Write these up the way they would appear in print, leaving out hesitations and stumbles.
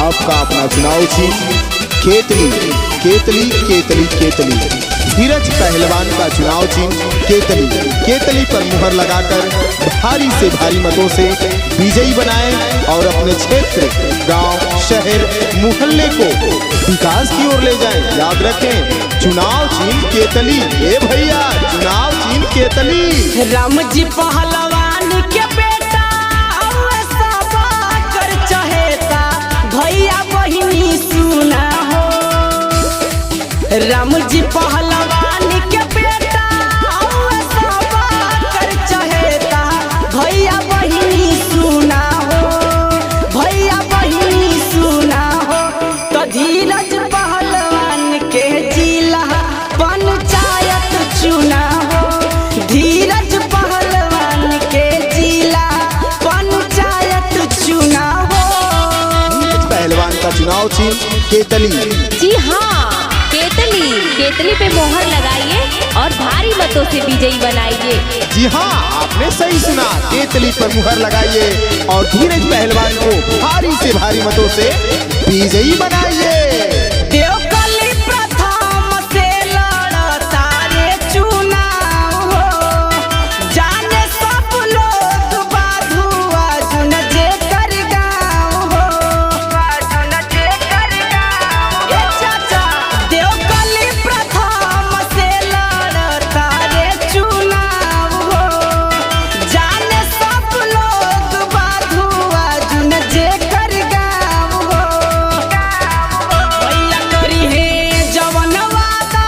आपका अपना चुनाव चिन्ह केतली केतली केतली केतली। धीरज पहलवान का चुनाव चिन्ह केतली। केतली पर मुहर लगाकर भारी से भारी मतों से विजयी बनाएं और अपने क्षेत्र, गांव, शहर, मोहल्ले को विकास की ओर ले जाएं। याद रखें, चुनाव चिन्ह केतली। ए भैया, चुनाव चिन्ह केतली। राम जी पहलवान के बेटा सब कर चहेता, भैया बहिनी सुना हो। राम जी पहलवान के बेटा सब कर चहेता, भैया बहिनी सुना हो, भैया बहिनी सुना हो। तो धीरज पहलवान के जिला पंचायत चुना हो। धीरज पहलवान के जिला पंचायत चुना हो। धीरज पहलवान का चुनाव चिन्ह केतली। जी हाँ, केतली। केतली पे मोहर लगाइए और भारी मतों से विजयी बनाइए। जी हाँ, आपने सही सुना, केतली पर मुहर लगाइए और धीरज पहलवान को भारी से भारी मतों से विजयी बनाइए। देवकली प्रथम से लड़ता रे चुनाव हो, जाने सब लोग बाधुआ जुन जे कर गाँव हो, जुन जे कर गाँव। ए चाचा, देवकली प्रथम से लड़ता रे चुनाव हो, जाने सब लोग बाधुआ जुन जे कर गाँव हो। भैया करी है जवन वादा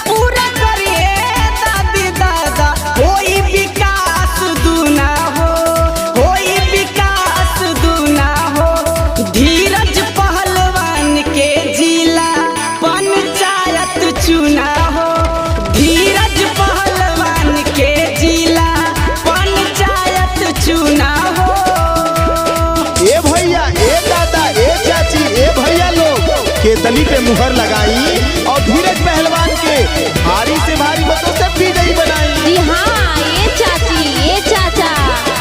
पूरा करी है दादी दादा, होई विकास दूना हो, होई विकास दूना हो। धीरज पहलवान के जिला पंचायत चुना हो। धीरज पहलवान के जिला पंचायत चुना हो। ए भैया, ए दादा, ए चाची, ए भैया लोग केतली पे मुहर लगाई और धीरज पहलवान के भारी से भारी मतों से विजयी बनाई। जी हाँ, ये चाची, ये चाचा,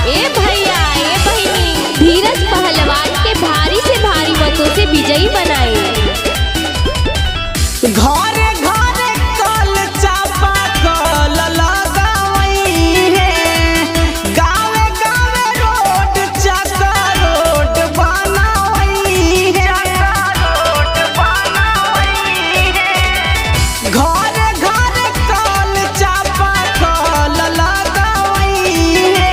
ए भैया, ए बहिनी, धीरज पहलवान के भारी से भारी मतों से विजयी बनाए। घरे घरे कल चापा कल लगावई है, गावे गावे रोड चक्का रोड बनावई है, रोड बनावई है। घरे घरे कल चापा कल लगावई है,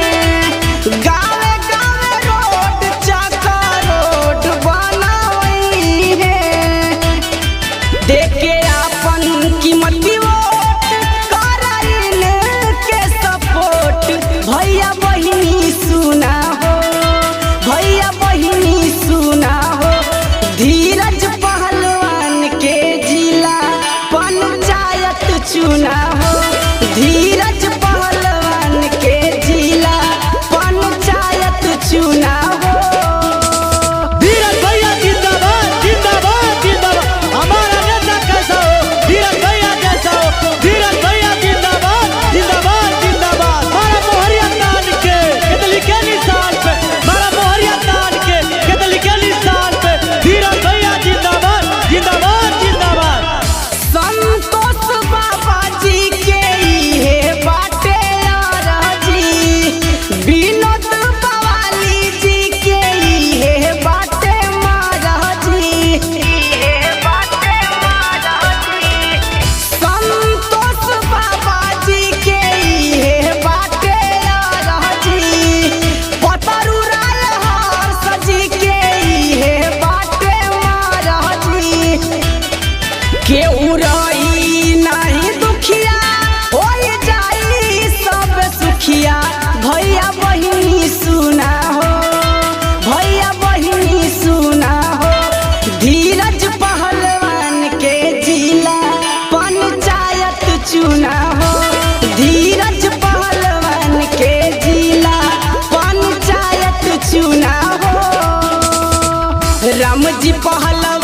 गावे गावे रोड चक्का रोड बनावई है। देखे आपन कीमती वोट कराइल के सपोर्ट, भैया बहिनी सुना हो, भैया बहिनी सुना हो। धीरज पहलवान के जिला पंचायत चुना हो। धीरज पहलवान के जिला पंचायत चुना हो। धीरज भैया जिंदाबाद, जिंदाबाद, जिंदाबाद। हमारा नेता कैसा हो, धीरज भैया जैसा हो। धीरज भैया जिंदाबाद, जिंदाबाद, जिंदाबाद। मारा मोहरिया तान के केतली के निशान पे, मारा मोहरिया तान के केतली के निशान पे। धीरज भैया जिंदाबाद, जिंदाबाद, जिंदाबाद। संतोष बाबा जी के इहे बाटे राजी, विनोद बवाली जी के इहे बाटे महाराजी, इहे बाटे महाराजी। संतोष बाबा जी के इहे बाटे राजी, पतरू राय हर्ष जी के इहे बाटे महाराजी। केहू रही नहीं दुखिया, होई जाई सब सुखिया। भैया बहिनी सुना हो, भैया बहिनी सुना हो। धीरज पहलवान के जिला पंचायत चुना हो। धीरज पहलवान के जिला पंचायत चुना हो। राम जी पहलवान